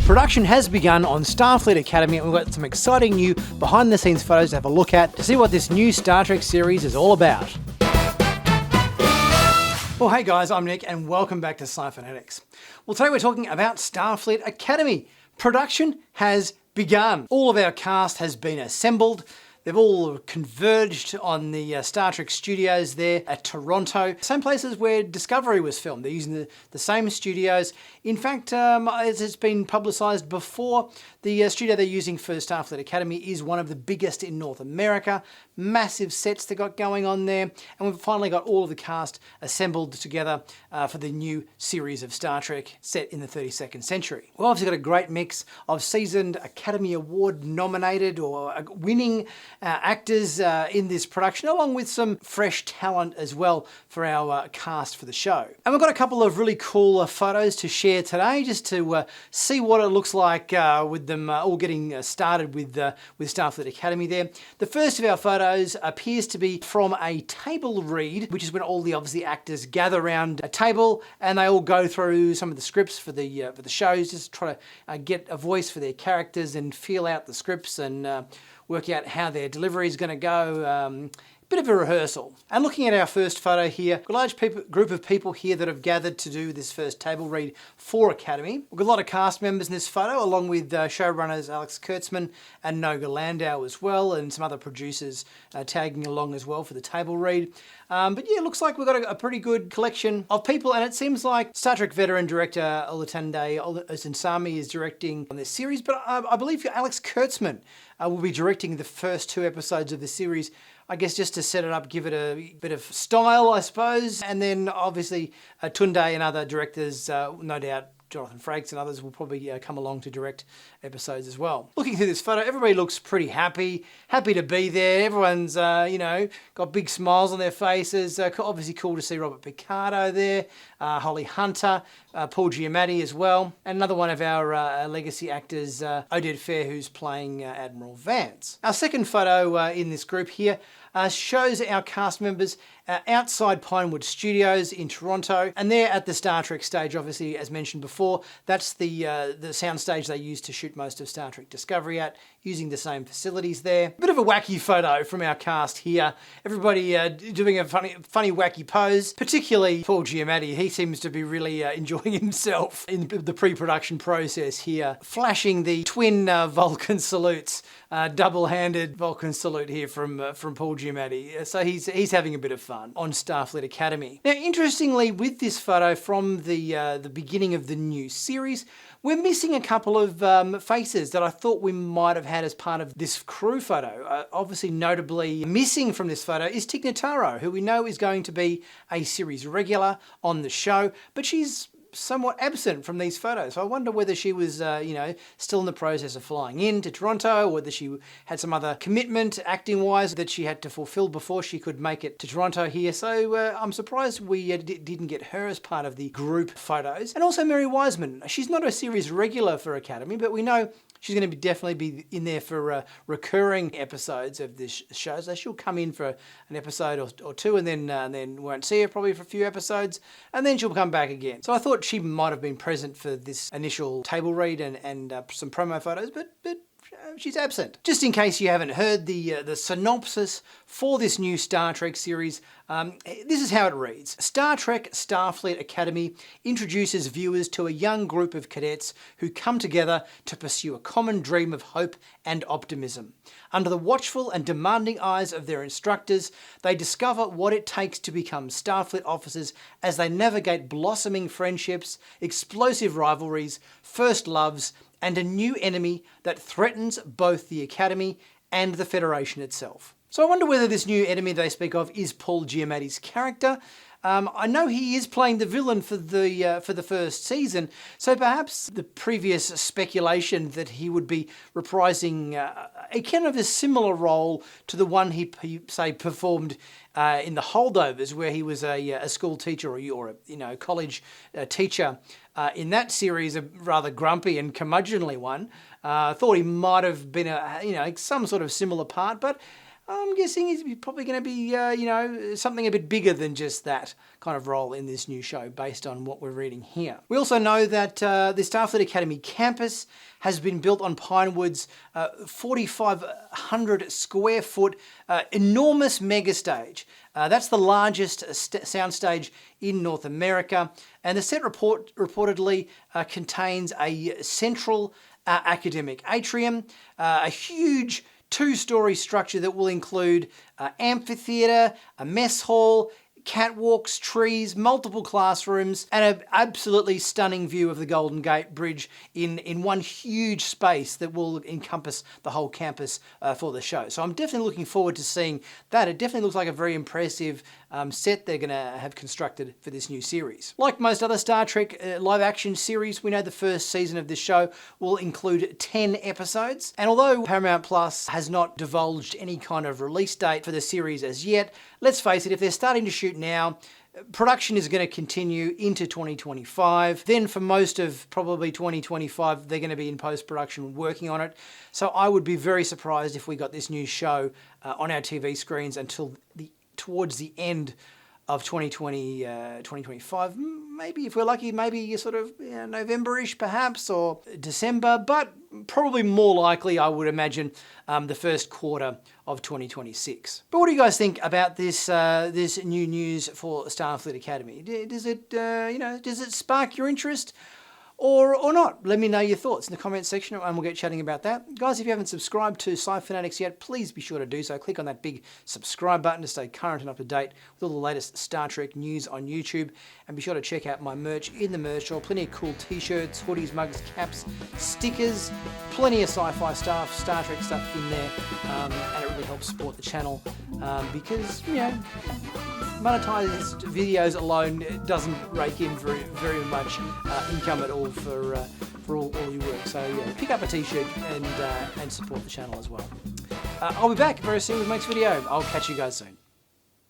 Production has begun on Starfleet Academy, and we've got some exciting new behind-the-scenes photos to have a look at to see what this new Star Trek series is all about. Well, hey guys, I'm Nick, and welcome back to Sci-Finatics. Well, today we're talking about Starfleet Academy. Production has begun. All of our cast has been assembled. They've all converged on the Star Trek studios there at Toronto. Same places where Discovery was filmed. They're using the same studios. In fact, as it's been publicised before, the studio they're using for Starfleet Academy is one of the biggest in North America. Massive sets they got going on there. And we've finally got all of the cast assembled together for the new series of Star Trek set in the 32nd century. We've obviously got a great mix of seasoned Academy Award nominated or winning actors in this production, along with some fresh talent as well for our cast for the show. And we've got a couple of really cool photos to share today, just to see what it looks like with them all getting started with Starfleet Academy there. The first of our photos appears to be from a table read, which is when all the obviously actors gather around a table and they all go through some of the scripts for the shows, just try to get a voice for their characters and feel out the scripts and work out how their delivery is going to go. Bit of a rehearsal. And looking at our first photo here, a large group of people here that have gathered to do this first table read for Academy. We've got a lot of cast members in this photo, along with showrunners Alex Kurtzman and Noga Landau as well, and some other producers tagging along as well for the table read. But yeah, it looks like we've got a pretty good collection of people, and it seems like Star Trek veteran director Olatunde Osunsami is directing on this series, but I believe Alex Kurtzman will be directing the first 2 episodes of the series, I guess just to set it up, give it a bit of style, I suppose. And then obviously Tunde and other directors, no doubt Jonathan Frakes and others will probably come along to direct episodes as well. Looking through this photo, everybody looks pretty happy to be there. Everyone's, got big smiles on their faces. Obviously cool to see Robert Picardo there, Holly Hunter, Paul Giamatti as well, and another one of our legacy actors, Oded Fair, who's playing Admiral Vance. Our second photo in this group here shows our cast members outside Pinewood Studios in Toronto, and they're at the Star Trek stage, obviously, as mentioned before. That's the sound stage they use to shoot most of Star Trek Discovery at, using the same facilities there. A bit of a wacky photo from our cast here. Everybody doing a funny wacky pose, particularly Paul Giamatti. He seems to be really enjoying himself in the pre-production process here, flashing the twin Vulcan salutes, double-handed Vulcan salute here from Paul Giamatti. So he's having a bit of fun on Starfleet Academy. Now, interestingly, with this photo from the beginning of the new series, we're missing a couple of faces that I thought we might have had as part of this crew photo. Obviously, notably missing from this photo is Tig Notaro, who we know is going to be a series regular on the show, but she's somewhat absent from these photos. So I wonder whether she was, still in the process of flying in to Toronto, or whether she had some other commitment acting-wise that she had to fulfill before she could make it to Toronto here. So I'm surprised we didn't get her as part of the group photos. And also Mary Wiseman. She's not a series regular for Academy, but we know she's going to definitely be in there for recurring episodes of this show. So she'll come in for an episode or two, and then won't see her probably for a few episodes, and then she'll come back again. So I thought she might have been present for this initial table read and some promo photos, but she's absent. Just in case you haven't heard the synopsis for this new Star Trek series, this is how it reads. Star Trek Starfleet Academy introduces viewers to a young group of cadets who come together to pursue a common dream of hope and optimism. Under the watchful and demanding eyes of their instructors, they discover what it takes to become Starfleet officers as they navigate blossoming friendships, explosive rivalries, first loves, and a new enemy that threatens both the Academy and the Federation itself. So I wonder whether this new enemy they speak of is Paul Giamatti's character. I know he is playing the villain for the first season, so perhaps the previous speculation that he would be reprising a kind of a similar role to the one he performed in the Holdovers, where he was a school teacher or a college teacher. In that series, a rather grumpy and curmudgeonly one. Thought he might have been some sort of similar part, but I'm guessing he's probably going to be, you know, something a bit bigger than just that kind of role in this new show, based on what we're reading here. We also know that the Starfleet Academy campus has been built on Pinewood's 4,500 square foot enormous megastage. That's the largest soundstage in North America, and the set reportedly contains a central academic atrium, a huge two-story structure that will include amphitheatre, a mess hall, catwalks, trees, multiple classrooms, and an absolutely stunning view of the Golden Gate Bridge in one huge space that will encompass the whole campus for the show. So I'm definitely looking forward to seeing that. It definitely looks like a very impressive set they're going to have constructed for this new series. Like most other Star Trek live action series, we know the first season of this show will include 10 episodes. And although Paramount Plus has not divulged any kind of release date for the series as yet, let's face it, if they're starting to shoot now, production is going to continue into 2025. Then for most of probably 2025, they're going to be in post-production working on it. So I would be very surprised if we got this new show on our TV screens until towards the end of 2025. Maybe if we're lucky, maybe sort of November-ish perhaps, or December, but probably more likely, I would imagine, the first quarter of 2026. But what do you guys think about this this new news for Starfleet Academy? Does it does it spark your interest? Or not? Let me know your thoughts in the comments section and we'll get chatting about that. Guys, if you haven't subscribed to Sci-Fanatics yet, please be sure to do so. Click on that big subscribe button to stay current and up to date with all the latest Star Trek news on YouTube. And be sure to check out my merch in the merch store. Plenty of cool t-shirts, hoodies, mugs, caps, stickers, plenty of sci-fi stuff, Star Trek stuff in there. And it really helps support the channel because, monetized videos alone doesn't rake in very much income at all for all your work. So yeah, pick up a t-shirt and support the channel as well. I'll be back very soon with the next video. I'll catch you guys soon.